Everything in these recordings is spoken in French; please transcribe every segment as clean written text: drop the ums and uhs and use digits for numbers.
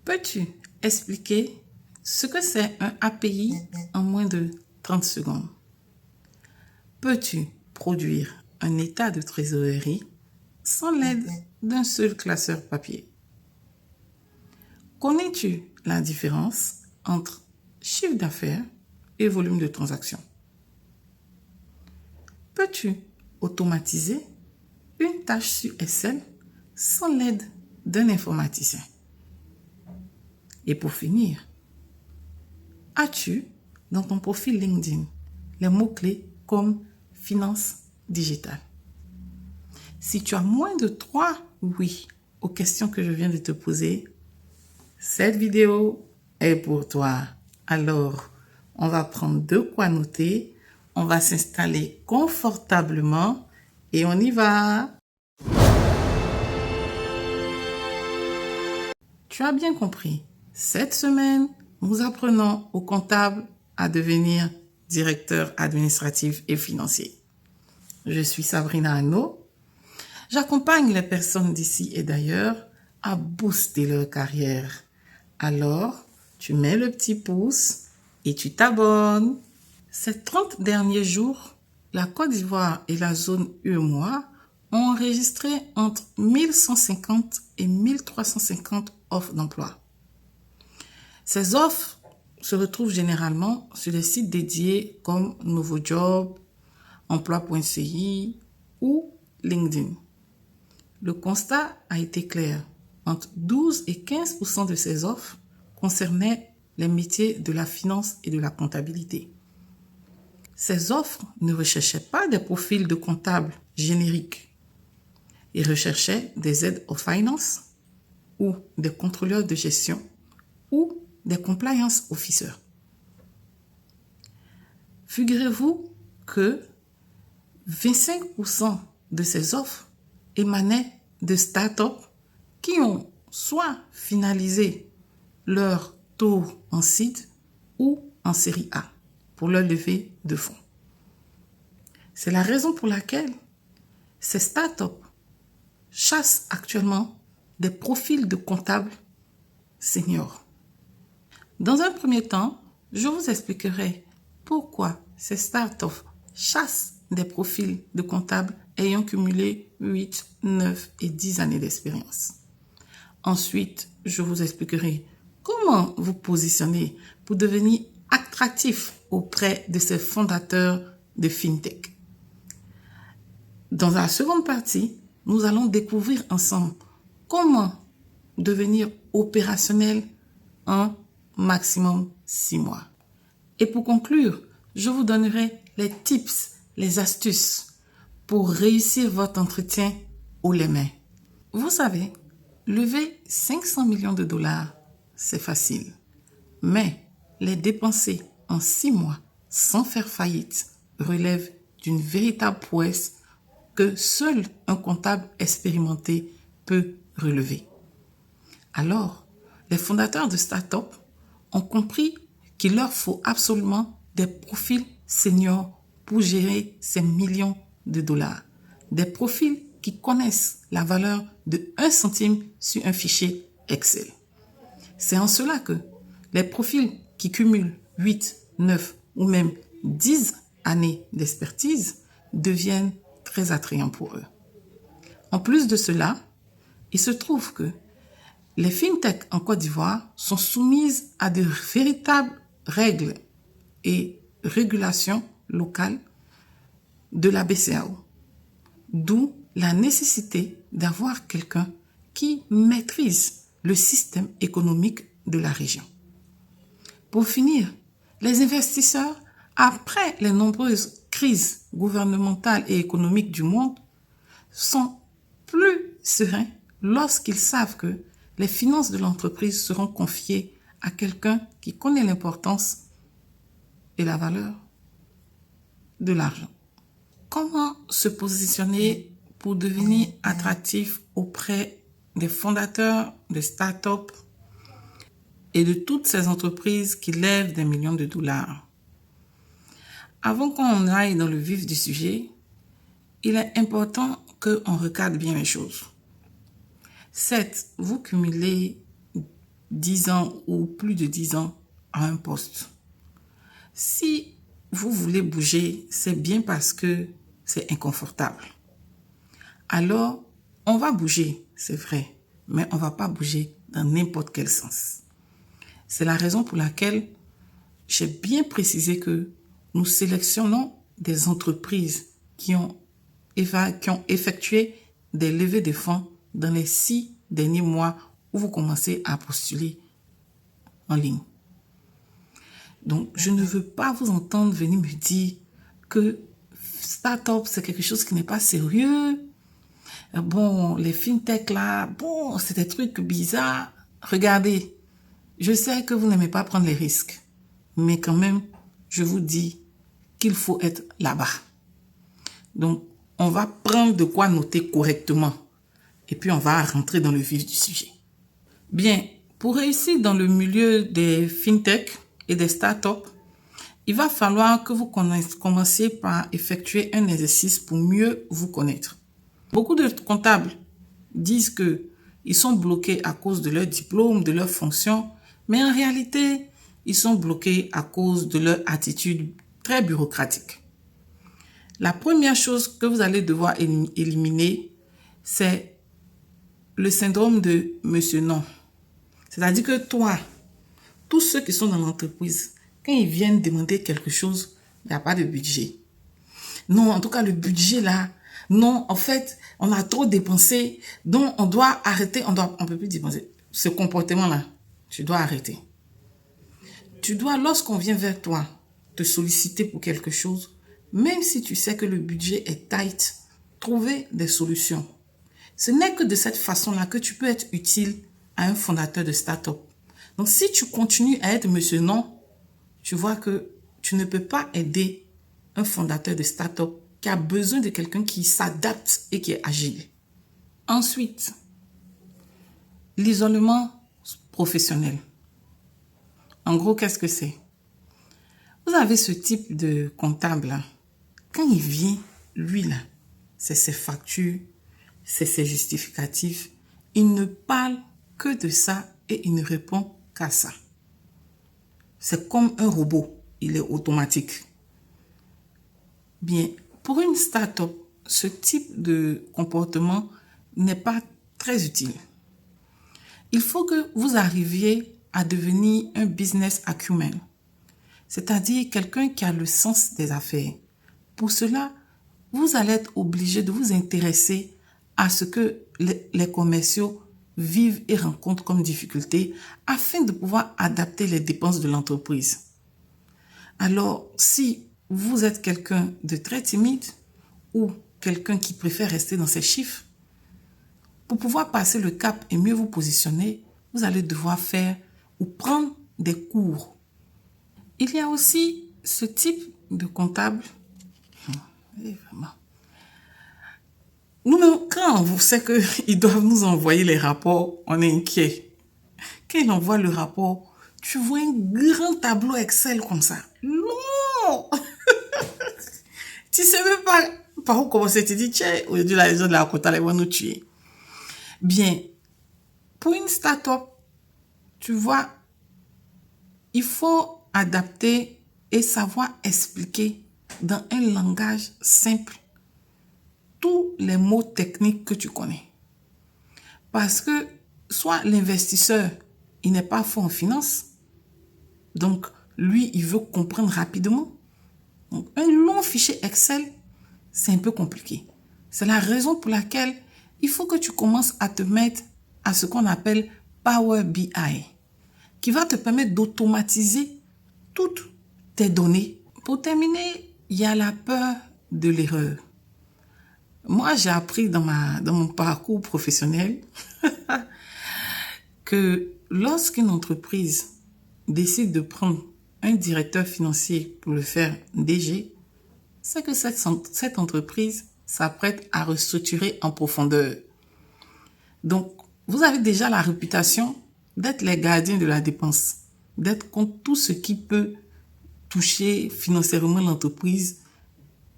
Peux-tu expliquer ce que c'est un API en moins de 30 secondes? Peux-tu produire un état de trésorerie sans l'aide d'un seul classeur papier? Connais-tu la différence entre chiffre d'affaires et volume de transaction? Peux-tu automatiser une tâche sur Excel sans l'aide d'un informaticien? Et pour finir, as-tu dans ton profil LinkedIn les mots-clés comme finance digitale? Si tu as moins de 3 oui aux questions que je viens de te poser, cette vidéo est pour toi. Alors, on va prendre de quoi noter, on va s'installer confortablement et on y va. Tu as bien compris. Cette semaine, nous apprenons au comptable à devenir directeur administratif et financier. Je suis Sabrina Anno. J'accompagne les personnes d'ici et d'ailleurs à booster leur carrière. Alors, tu mets le petit pouce et tu t'abonnes. Ces 30 derniers jours, la Côte d'Ivoire et la zone UEMOA ont enregistré entre 1150 et 1350 offres d'emploi. Ces offres se retrouvent généralement sur des sites dédiés comme NovoJob, Emploi.ci ou LinkedIn. Le constat a été clair. Entre 12 et 15% de ces offres concernaient les métiers de la finance et de la comptabilité. Ces offres ne recherchaient pas des profils de comptables génériques. Ils recherchaient des aides aux finances ou des contrôleurs de gestion ou des compliance officers. Figurez-vous que 25% de ces offres émanaient de startups qui ont soit finalisé leur tour en seed ou en série A pour leur levée de fonds. C'est la raison pour laquelle ces startups chassent actuellement des profils de comptables seniors. Dans un premier temps, je vous expliquerai pourquoi ces startups chassent des profils de comptables ayant cumulé 8, 9 et 10 années d'expérience. Ensuite, je vous expliquerai comment vous positionner pour devenir attractif auprès de ces fondateurs de FinTech. Dans la seconde partie, nous allons découvrir ensemble comment devenir opérationnel en maximum 6 mois. Et pour conclure, je vous donnerai les tips, les astuces pour réussir votre entretien haut les mains. Vous savez, lever 500 millions de dollars, c'est facile. Mais les dépenser en 6 mois sans faire faillite relève d'une véritable prouesse que seul un comptable expérimenté peut relever. Alors, les fondateurs de start-up ont compris qu'il leur faut absolument des profils seniors pour gérer ces millions de dollars. Des profils qui connaissent la valeur de 1 centime sur un fichier Excel. C'est en cela que les profils qui cumulent 8, 9 ou même 10 années d'expertise deviennent très attrayants pour eux. En plus de cela, il se trouve que les FinTech en Côte d'Ivoire sont soumises à de véritables règles et régulations locales de la BCEAO. D'où la nécessité d'avoir quelqu'un qui maîtrise le système économique de la région. Pour finir, les investisseurs, après les nombreuses crises gouvernementales et économiques du monde, sont plus sereins lorsqu'ils savent que les finances de l'entreprise seront confiées à quelqu'un qui connaît l'importance et la valeur de l'argent. Comment se positionner pour devenir attractif auprès des fondateurs de start-up et de toutes ces entreprises qui lèvent des millions de dollars? Avant qu'on aille dans le vif du sujet, il est important qu'on regarde bien les choses. Certes, vous cumulez 10 ans ou plus de 10 ans à un poste. Si vous voulez bouger, c'est bien parce que c'est inconfortable. Alors, on va bouger, c'est vrai, mais on ne va pas bouger dans n'importe quel sens. C'est la raison pour laquelle j'ai bien précisé que nous sélectionnons des entreprises qui ont effectué des levées de fonds dans les 6 derniers mois où vous commencez à postuler en ligne. Donc, je ne veux pas vous entendre venir me dire que start-up, c'est quelque chose qui n'est pas sérieux. Bon, les fintech là, bon, c'est des trucs bizarres. Regardez, je sais que vous n'aimez pas prendre les risques, mais quand même, je vous dis qu'il faut être là-bas. Donc, on va prendre de quoi noter correctement et puis on va rentrer dans le vif du sujet. Bien, pour réussir dans le milieu des fintech et des startups, il va falloir que vous commenciez par effectuer un exercice pour mieux vous connaître. Beaucoup de comptables disent qu'ils sont bloqués à cause de leur diplôme, de leur fonction, mais en réalité, ils sont bloqués à cause de leur attitude très bureaucratique. La première chose que vous allez devoir éliminer, c'est le syndrome de Monsieur Non. C'est-à-dire que toi, tous ceux qui sont dans l'entreprise, quand ils viennent demander quelque chose, il n'y a pas de budget. Non, en tout cas, le budget là, non, en fait, on a trop dépensé, donc on doit arrêter, on ne peut plus dépenser. Ce comportement-là, tu dois arrêter. Tu dois, lorsqu'on vient vers toi, te solliciter pour quelque chose, même si tu sais que le budget est tight, trouver des solutions. Ce n'est que de cette façon-là que tu peux être utile à un fondateur de start-up. Donc, si tu continues à être Monsieur Non, tu vois que tu ne peux pas aider un fondateur de start-up qui a besoin de quelqu'un qui s'adapte et qui est agile. Ensuite, l'isolement professionnel. En gros, qu'est-ce que c'est? Vous avez ce type de comptable là. Quand il vient, lui là, c'est ses factures, c'est ses justificatifs. Il ne parle que de ça et il ne répond qu'à ça. C'est comme un robot, il est automatique. Bien, pour une start-up, ce type de comportement n'est pas très utile. Il faut que vous arriviez à devenir un business acumen, c'est-à-dire quelqu'un qui a le sens des affaires. Pour cela, vous allez être obligé de vous intéresser à ce que les commerciaux vivent et rencontrent comme difficulté afin de pouvoir adapter les dépenses de l'entreprise. Alors, si vous êtes quelqu'un de très timide ou quelqu'un qui préfère rester dans ses chiffres, pour pouvoir passer le cap et mieux vous positionner, vous allez devoir faire ou prendre des cours. Il y a aussi ce type de comptable. Vraiment. Nous-mêmes, quand on sait qu'ils doivent nous envoyer les rapports, on est inquiet. Quand ils envoient le rapport, tu vois un grand tableau Excel comme ça. Non! Tu sais même pas par où commencer. Tu dis, tiens, aujourd'hui, la raison de la compta, elle va nous tuer. Bien, pour une start-up, tu vois, il faut adapter et savoir expliquer dans un langage simple tous les mots techniques que tu connais. Parce que soit l'investisseur, il n'est pas fort en finance, donc lui, il veut comprendre rapidement. Donc, un long fichier Excel, c'est un peu compliqué. C'est la raison pour laquelle il faut que tu commences à te mettre à ce qu'on appelle Power BI, qui va te permettre d'automatiser toutes tes données. Pour terminer, il y a la peur de l'erreur. Moi, j'ai appris dans mon parcours professionnel que lorsqu'une entreprise décide de prendre un directeur financier pour le faire DG, c'est que cette entreprise s'apprête à restructurer en profondeur. Donc, vous avez déjà la réputation d'être les gardiens de la dépense, d'être contre tout ce qui peut toucher financièrement l'entreprise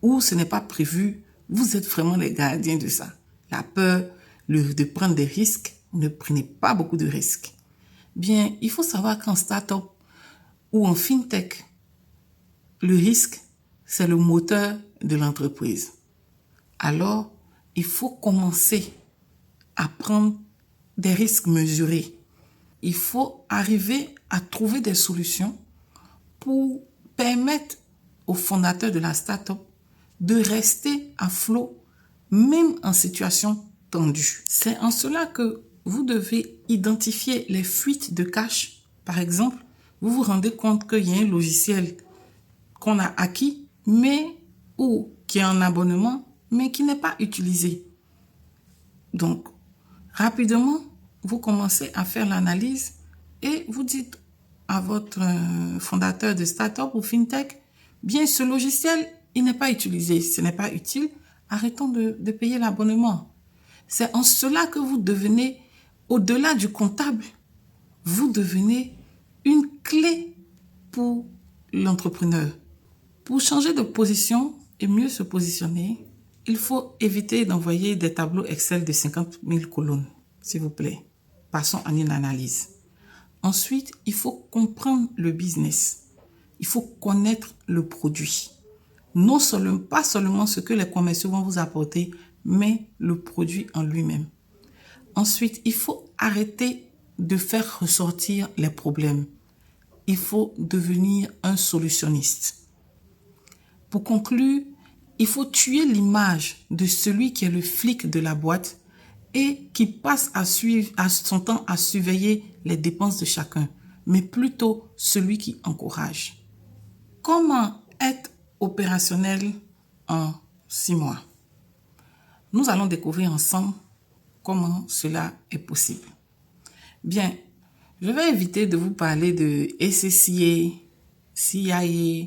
où ce n'est pas prévu. Vous êtes vraiment les gardiens de ça. La peur de prendre des risques, ne prenez pas beaucoup de risques. Bien, il faut savoir qu'en start-up ou en fintech, le risque, c'est le moteur de l'entreprise. Alors, il faut commencer à prendre des risques mesurés. Il faut arriver à trouver des solutions pour permettre aux fondateurs de la start-up de rester à flot, même en situation tendue. C'est en cela que vous devez identifier les fuites de cash. Par exemple, vous vous rendez compte qu'il y a un logiciel qu'on a acquis, mais ou qui est en abonnement, mais qui n'est pas utilisé. Donc, rapidement, vous commencez à faire l'analyse et vous dites à votre fondateur de start-up ou fintech, bien, ce logiciel, il n'est pas utilisé, ce n'est pas utile, arrêtons de payer l'abonnement. C'est en cela que vous devenez, au-delà du comptable, vous devenez une clé pour l'entrepreneur. Pour changer de position et mieux se positionner, il faut éviter d'envoyer des tableaux Excel de 50 000 colonnes, s'il vous plaît. Passons à une analyse. Ensuite, il faut comprendre le business. Il faut connaître le produit. Pas seulement ce que les commerciaux vont vous apporter, mais le produit en lui-même. Ensuite, il faut arrêter de faire ressortir les problèmes. Il faut devenir un solutionniste. Pour conclure, il faut tuer l'image de celui qui est le flic de la boîte et qui passe son temps à surveiller les dépenses de chacun, mais plutôt celui qui encourage. Comment être opérationnel en 6 mois? Nous allons découvrir ensemble comment cela est possible. Bien, je vais éviter de vous parler de SCCA, CIA,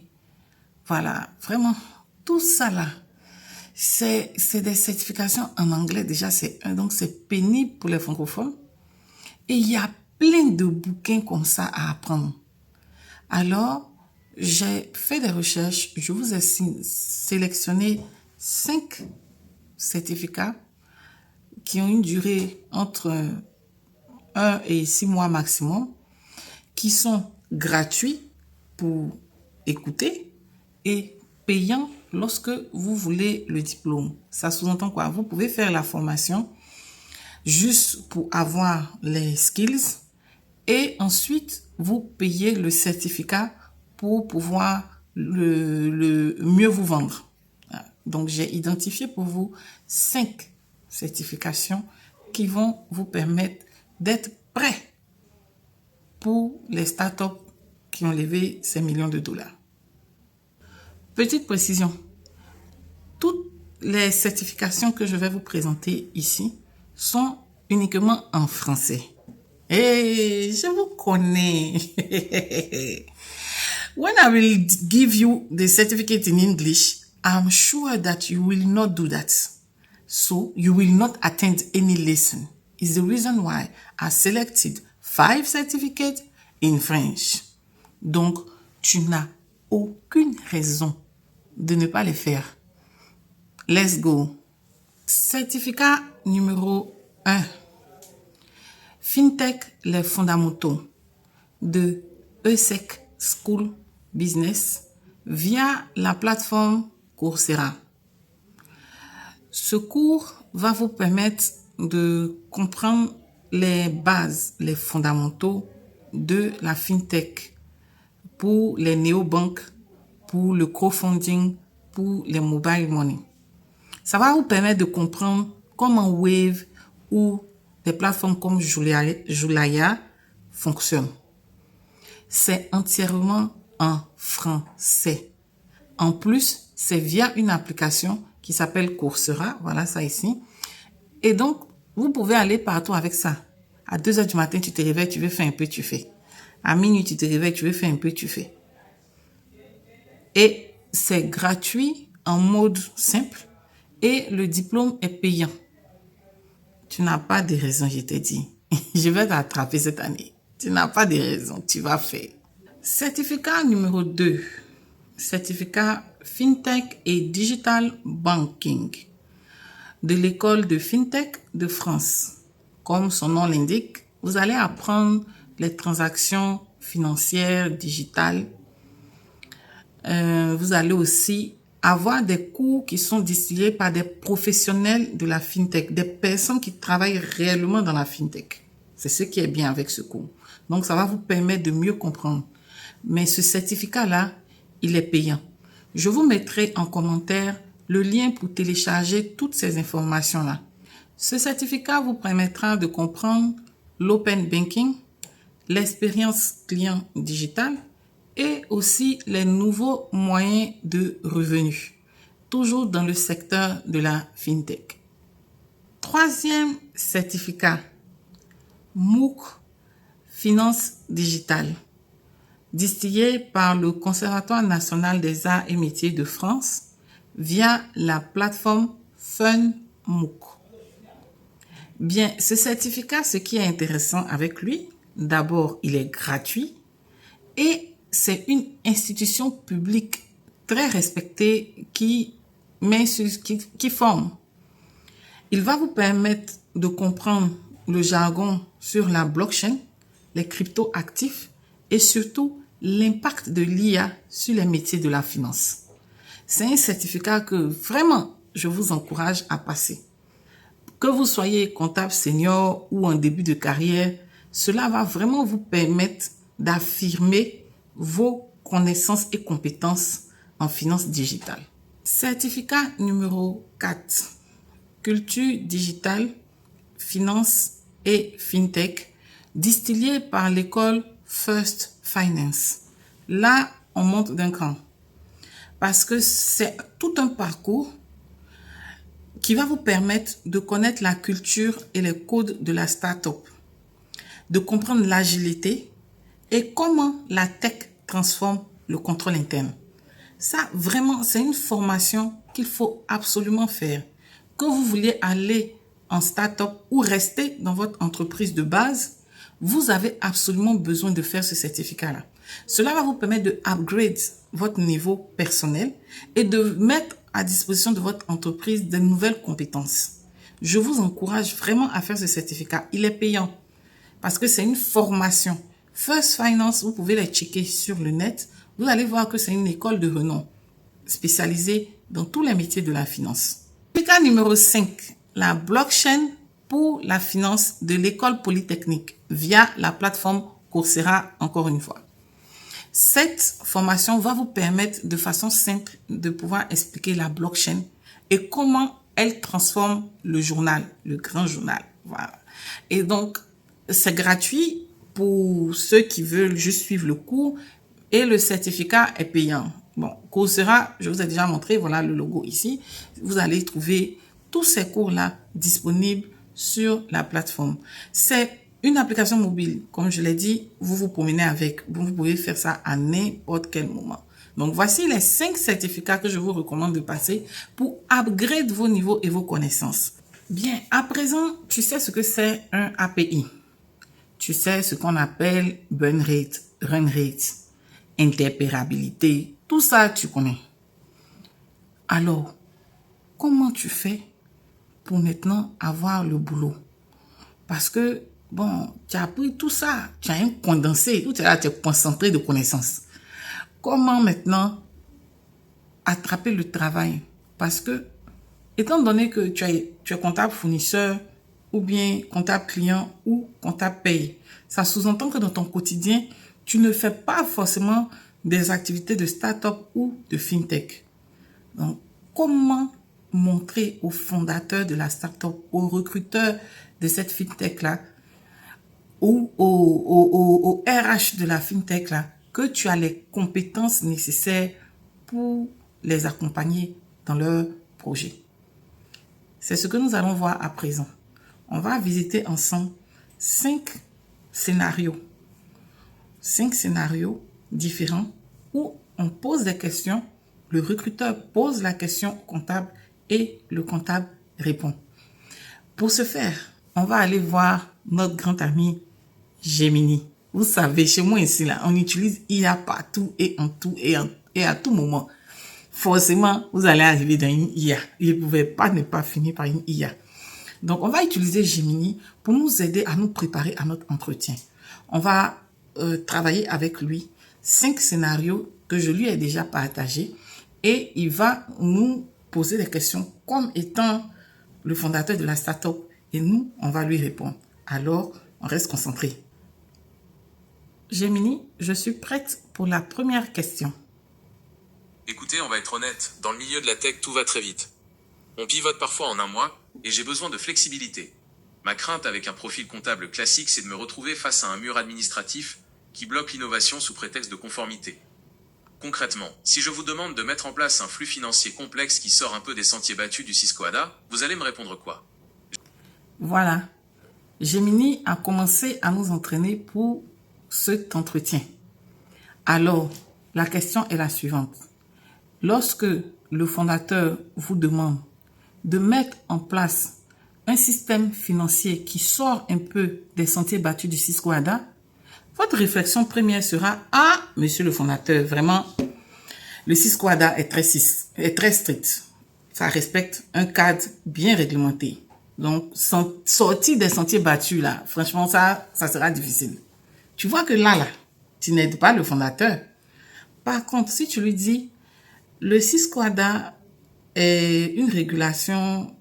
voilà, vraiment, tout ça là, c'est des certifications en anglais, déjà donc c'est pénible pour les francophones. Et il y a plein de bouquins comme ça à apprendre. Alors, j'ai fait des recherches, je vous ai sélectionné 5 certificats qui ont une durée entre 1 et 6 mois maximum, qui sont gratuits pour écouter et payants lorsque vous voulez le diplôme. Ça sous-entend quoi? Vous pouvez faire la formation juste pour avoir les skills et ensuite vous payez le certificat pour pouvoir le mieux vous vendre. Donc, j'ai identifié pour vous 5 certifications qui vont vous permettre d'être prêt pour les startups qui ont levé ces millions de dollars. Petite précision, toutes les certifications que je vais vous présenter ici sont uniquement en français. Et je vous connais. When I will give you the certificate in English, I'm sure that you will not do that. So you will not attend any lesson. It's the reason why I selected 5 certificates in French. Donc, tu n'as aucune raison de ne pas les faire. Let's go. Certificat numéro 1. FinTech, les fondamentaux de ESSEC School Business via la plateforme Coursera. Ce cours va vous permettre de comprendre les bases, les fondamentaux de la FinTech pour les néobanques, pour le crowdfunding, pour les mobile money. Ça va vous permettre de comprendre comment Wave ou des plateformes comme Julaya fonctionnent. C'est entièrement en français. En plus, c'est via une application qui s'appelle Coursera. Voilà ça ici. Et donc, vous pouvez aller partout avec ça. À 2h du matin, tu te réveilles, tu veux faire un peu, tu fais. À minuit, tu te réveilles, tu veux faire un peu, tu fais. Et c'est gratuit en mode simple et le diplôme est payant. Tu n'as pas de raison, je te dis. Je vais t'attraper cette année. Tu n'as pas de raison, tu vas faire. Certificat numéro 2. Certificat FinTech et Digital Banking de l'école de FinTech de France. Comme son nom l'indique, vous allez apprendre les transactions financières digitales. Vous allez aussi avoir des cours qui sont distillés par des professionnels de la FinTech, des personnes qui travaillent réellement dans la FinTech. C'est ce qui est bien avec ce cours. Donc, ça va vous permettre de mieux comprendre. Mais ce certificat-là, il est payant. Je vous mettrai en commentaire le lien pour télécharger toutes ces informations-là. Ce certificat vous permettra de comprendre l'open banking, l'expérience client digitale et aussi les nouveaux moyens de revenus, toujours dans le secteur de la FinTech. Troisième certificat, MOOC Finance Digitale, distillé par le Conservatoire national des arts et métiers de France via la plateforme FunMOOC. Bien, ce certificat, ce qui est intéressant avec lui, d'abord, il est gratuit et c'est une institution publique très respectée qui forme. Il va vous permettre de comprendre le jargon sur la blockchain, les crypto-actifs et surtout l'impact de l'IA sur les métiers de la finance. C'est un certificat que vraiment, je vous encourage à passer. Que vous soyez comptable senior ou en début de carrière, cela va vraiment vous permettre d'affirmer vos connaissances et compétences en finance digitale. Certificat numéro 4. Culture digitale, finance et fintech, distillé par l'école First Finance. Là, on monte d'un cran. Parce que c'est tout un parcours qui va vous permettre de connaître la culture et les codes de la start-up, de comprendre l'agilité et comment la tech transforme le contrôle interne. Ça, vraiment, c'est une formation qu'il faut absolument faire. Que vous vouliez aller en start-up ou rester dans votre entreprise de base, vous avez absolument besoin de faire ce certificat-là. Cela va vous permettre de upgrade votre niveau personnel et de mettre à disposition de votre entreprise de nouvelles compétences. Je vous encourage vraiment à faire ce certificat. Il est payant parce que c'est une formation. First Finance, vous pouvez les checker sur le net. Vous allez voir que c'est une école de renom spécialisée dans tous les métiers de la finance. Certificat numéro 5, la blockchain pour la finance de l'école polytechnique via la plateforme Coursera, encore une fois. Cette formation va vous permettre de façon simple de pouvoir expliquer la blockchain et comment elle transforme le journal, le grand journal. Voilà. Et donc, c'est gratuit pour ceux qui veulent juste suivre le cours et le certificat est payant. Bon, Coursera, je vous ai déjà montré, voilà le logo ici. Vous allez trouver tous ces cours-là disponibles sur la plateforme. C'est une application mobile, comme je l'ai dit, vous vous promenez avec. Vous pouvez faire ça à n'importe quel moment. Donc, voici les 5 certificats que je vous recommande de passer pour upgrade vos niveaux et vos connaissances. Bien, à présent, tu sais ce que c'est un API. Tu sais ce qu'on appelle burn rate, run rate, interopérabilité. Tout ça, tu connais. Alors, comment tu fais pour maintenant avoir le boulot? Parce que bon, tu as appris tout ça, tu as un condensé, tout là, tu es concentré de connaissances. Comment maintenant attraper le travail? Parce que, étant donné que tu es comptable fournisseur, ou bien comptable client, ou comptable paye, ça sous-entend que dans ton quotidien, tu ne fais pas forcément des activités de start-up ou de fintech. Donc, comment montrer aux fondateurs de la start-up, aux recruteurs de cette fintech-là, ou au RH de la fintech là, que tu as les compétences nécessaires pour les accompagner dans leur projet. C'est ce que nous allons voir à présent. On va visiter ensemble 5 scénarios. 5 scénarios différents où on pose des questions, le recruteur pose la question au comptable et le comptable répond. Pour ce faire, on va aller voir notre grand ami Gemini. Vous savez, chez moi ici, là, on utilise IA partout et en tout et à tout moment. Forcément, vous allez arriver dans une IA. Il ne pouvait pas ne pas finir par une IA. Donc, on va utiliser Gemini pour nous aider à nous préparer à notre entretien. On va travailler avec lui 5 scénarios que je lui ai déjà partagés et il va nous poser des questions comme étant le fondateur de la start-up et nous, on va lui répondre. Alors, on reste concentré. Gemini, je suis prête pour la première question. Écoutez, on va être honnête, dans le milieu de la tech, tout va très vite. On pivote parfois en un mois, et j'ai besoin de flexibilité. Ma crainte avec un profil comptable classique, c'est de me retrouver face à un mur administratif qui bloque l'innovation sous prétexte de conformité. Concrètement, si je vous demande de mettre en place un flux financier complexe qui sort un peu des sentiers battus du Cisco ADA, vous allez me répondre quoi? Voilà. Gemini a commencé à nous entraîner pour cet entretien. Alors, la question est la suivante. Lorsque le fondateur vous demande de mettre en place un système financier qui sort un peu des sentiers battus du Cisco ADA, votre réflexion première sera « Ah, monsieur le fondateur, vraiment, le Cisco ADA est très strict. Ça respecte un cadre bien réglementé. Donc, sortir des sentiers battus, là, franchement, ça sera difficile. » Tu vois que là, tu n'aides pas le fondateur. Par contre, si tu lui dis « Le Cisco ADA est une réglementation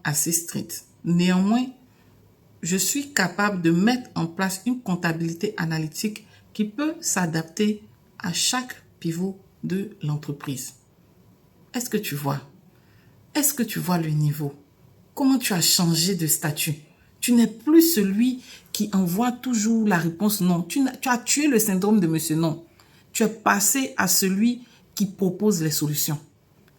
assez stricte. Néanmoins, je suis capable de mettre en place une comptabilité analytique qui peut s'adapter à chaque pivot de l'entreprise. » Est-ce que tu vois? Est-ce que tu vois le niveau? Comment tu as changé de statut? Tu n'es plus celui qui envoie toujours la réponse non. Tu as tué le syndrome de monsieur non. Tu es passé à celui qui propose les solutions.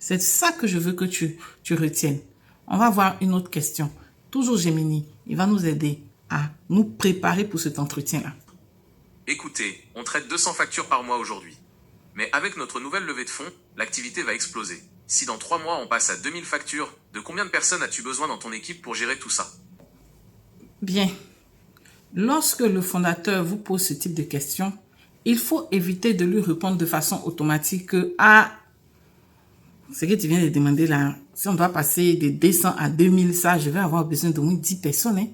C'est ça que je veux que tu retiennes. On va voir une autre question. Toujours Gemini, il va nous aider à nous préparer pour cet entretien-là. Écoutez, on traite 200 factures par mois aujourd'hui. Mais avec notre nouvelle levée de fonds, l'activité va exploser. Si dans 3 mois on passe à 2000 factures, de combien de personnes as-tu besoin dans ton équipe pour gérer tout ça? Bien. Lorsque le fondateur vous pose ce type de questions, il faut éviter de lui répondre de façon automatique que « Ah, ce que tu viens de demander là, si on doit passer de 200 à 2000, ça, je vais avoir besoin d'au moins 10 personnes. Hein,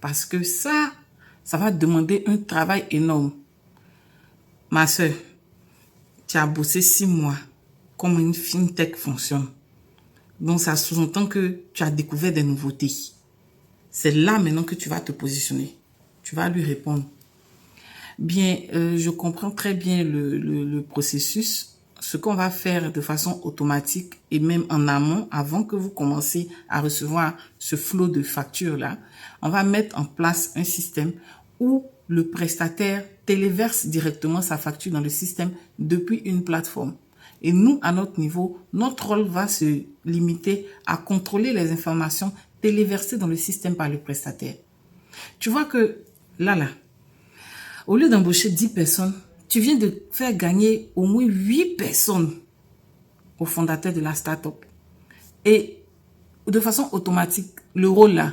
parce que ça va demander un travail énorme. » Ma soeur, tu as bossé 6 mois comme une fintech fonctionne. Donc, ça sous-entend que tu as découvert des nouveautés. C'est là maintenant que tu vas te positionner. Tu vas lui répondre. Bien, je comprends très bien le processus. Ce qu'on va faire de façon automatique et même en amont, avant que vous commenciez à recevoir ce flot de factures-là, on va mettre en place un système où le prestataire téléverse directement sa facture dans le système depuis une plateforme. Et nous, à notre niveau, notre rôle va se limiter à contrôler les informations téléversées dans le système par le prestataire. Tu vois que là, au lieu d'embaucher 10 personnes, tu viens de faire gagner au moins 8 personnes au fondateur de la start-up. Et de façon automatique, le rôle là,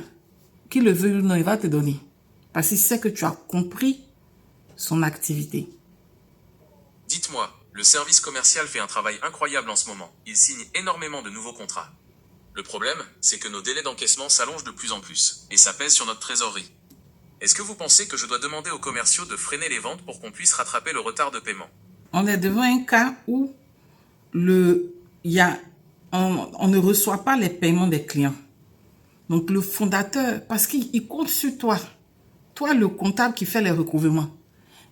qu'il le veut ou non, il va te donner. Parce qu'il sait que tu as compris son activité. Dites-moi, le service commercial fait un travail incroyable en ce moment. Il signe énormément de nouveaux contrats. Le problème, c'est que nos délais d'encaissement s'allongent de plus en plus, et ça pèse sur notre trésorerie. Est-ce que vous pensez que je dois demander aux commerciaux de freiner les ventes pour qu'on puisse rattraper le retard de paiement? On est devant un cas où on ne reçoit pas les paiements des clients. Donc le fondateur, parce qu'il compte sur toi, le comptable qui fait les recouvrements,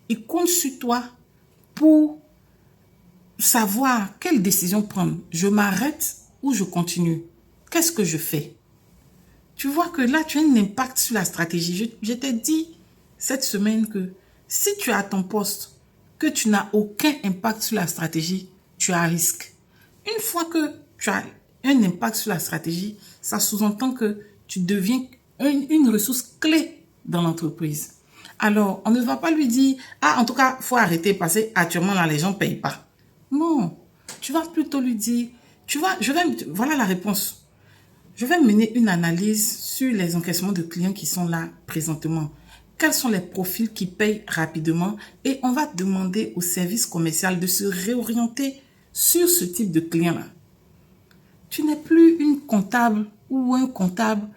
il compte sur toi pour savoir quelle décision prendre. Je m'arrête ou je continue? Qu'est-ce que je fais? Tu vois que là, tu as un impact sur la stratégie. Je t'ai dit cette semaine que si tu es à ton poste, que tu n'as aucun impact sur la stratégie, tu as un risque. Une fois que tu as un impact sur la stratégie, ça sous-entend que tu deviens une ressource clé dans l'entreprise. Alors, on ne va pas lui dire, ah, en tout cas, il faut arrêter parce que actuellement, là, les gens ne payent pas. Non, tu vas plutôt lui dire, voilà la réponse. Je vais mener une analyse sur les encaissements de clients qui sont là présentement. Quels sont les profils qui payent rapidement? Et on va demander au service commercial de se réorienter sur ce type de client-là. Tu n'es plus une comptable ou un comptable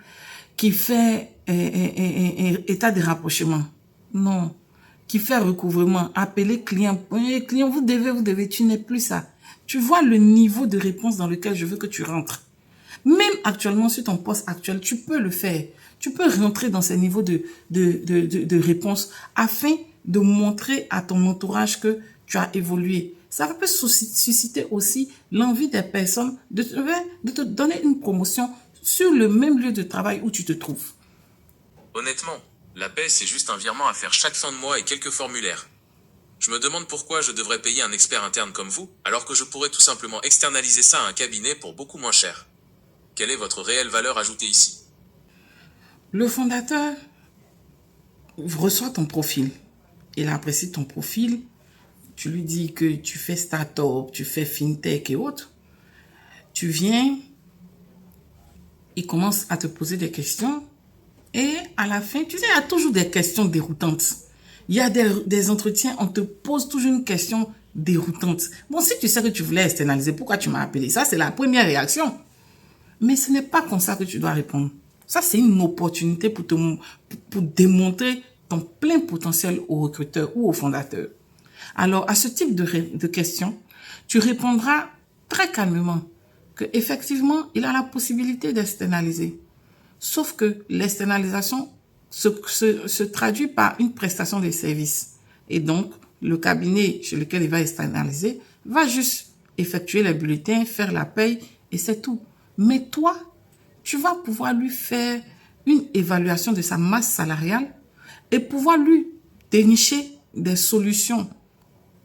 qui fait état de rapprochement. Non. Qui fait recouvrement, appeler client. Client, vous devez, tu n'es plus ça. Tu vois le niveau de réponse dans lequel je veux que tu rentres. Même actuellement, sur ton poste actuel, tu peux le faire. Tu peux rentrer dans ces niveaux de réponse afin de montrer à ton entourage que tu as évolué. Ça peut susciter aussi l'envie des personnes de te donner une promotion sur le même lieu de travail où tu te trouves. Honnêtement, la paie, c'est juste un virement à faire chaque fin de mois et quelques formulaires. Je me demande pourquoi je devrais payer un expert interne comme vous, alors que je pourrais tout simplement externaliser ça à un cabinet pour beaucoup moins cher. Quelle est votre réelle valeur ajoutée ici? Le fondateur reçoit ton profil. Il apprécie ton profil. Tu lui dis que tu fais start-up, tu fais fintech et autres. Tu viens, il commence à te poser des questions. Et à la fin, tu sais, il y a toujours des questions déroutantes. Il y a des entretiens, on te pose toujours une question déroutante. Bon, si tu sais que tu voulais externaliser, pourquoi tu m'as appelé? Ça, c'est la première réaction. Mais ce n'est pas comme ça que tu dois répondre. Ça, c'est une opportunité pour démontrer ton plein potentiel au recruteur ou au fondateur. Alors, à ce type de questions, tu répondras très calmement qu'effectivement, il a la possibilité d'externaliser. Sauf que l'externalisation se traduit par une prestation de service. Et donc, le cabinet chez lequel il va externaliser va juste effectuer les bulletins, faire la paye et c'est tout. Mais toi, tu vas pouvoir lui faire une évaluation de sa masse salariale et pouvoir lui dénicher des solutions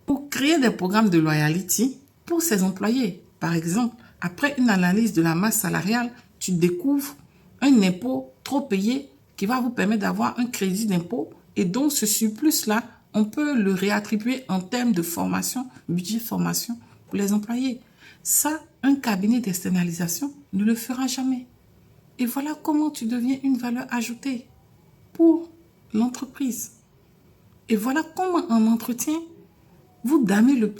pour créer des programmes de loyalty pour ses employés. Par exemple, après une analyse de la masse salariale, tu découvres un impôt trop payé qui va vous permettre d'avoir un crédit d'impôt et donc ce surplus-là, on peut le réattribuer en termes de formation, budget formation pour les employés. Ça, un cabinet d'externalisation ne le fera jamais. Et voilà comment tu deviens une valeur ajoutée pour l'entreprise. Et voilà comment en entretien, vous damez le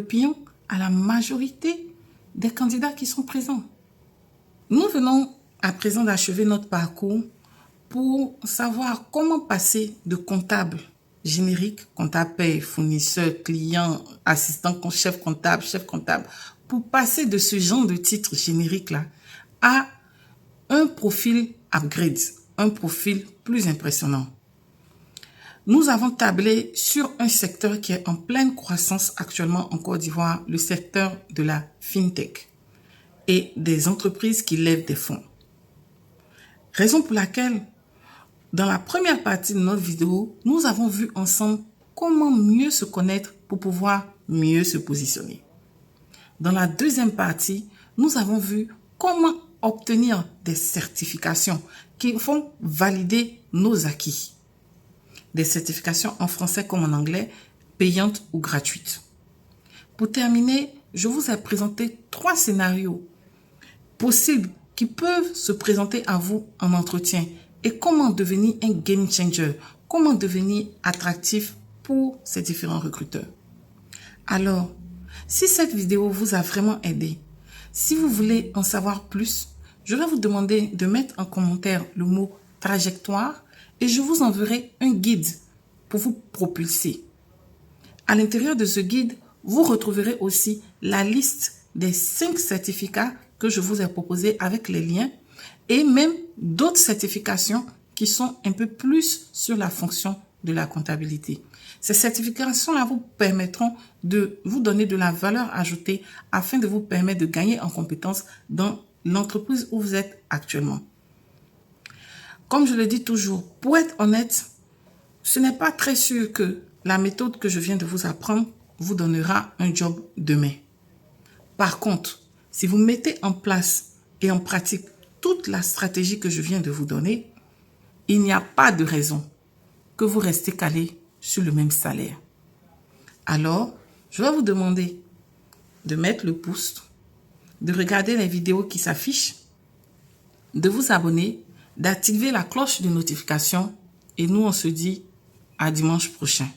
pion à la majorité des candidats qui sont présents. Nous venons à présent d'achever notre parcours pour savoir comment passer de comptable générique, comptable paye, fournisseur, client, assistant, chef comptable, pour passer de ce genre de titre générique-là à un profil upgrade, un profil plus impressionnant. Nous avons tablé sur un secteur qui est en pleine croissance actuellement en Côte d'Ivoire, le secteur de la fintech et des entreprises qui lèvent des fonds. Raison pour laquelle, dans la première partie de notre vidéo, nous avons vu ensemble comment mieux se connaître pour pouvoir mieux se positionner. Dans la deuxième partie, nous avons vu comment obtenir des certifications qui vont valider nos acquis. Des certifications en français comme en anglais, payantes ou gratuites. Pour terminer, je vous ai présenté 3 scénarios possibles qui peuvent se présenter à vous en entretien et comment devenir un game changer, comment devenir attractif pour ces différents recruteurs. Alors, si cette vidéo vous a vraiment aidé, si vous voulez en savoir plus, je vais vous demander de mettre en commentaire le mot trajectoire et je vous enverrai un guide pour vous propulser. À l'intérieur de ce guide, vous retrouverez aussi la liste des 5 certificats que je vous ai proposés avec les liens et même d'autres certifications qui sont un peu plus sur la fonction de la comptabilité. Ces certifications-là vous permettront de vous donner de la valeur ajoutée afin de vous permettre de gagner en compétences dans l'entreprise où vous êtes actuellement. Comme je le dis toujours, pour être honnête, ce n'est pas très sûr que la méthode que je viens de vous apprendre vous donnera un job demain. Par contre, si vous mettez en place et en pratique toute la stratégie que je viens de vous donner, il n'y a pas de raison que vous restez calé sur le même salaire. Alors, je vais vous demander de mettre le pouce, de regarder les vidéos qui s'affichent, de vous abonner, d'activer la cloche de notification et nous on se dit à dimanche prochain.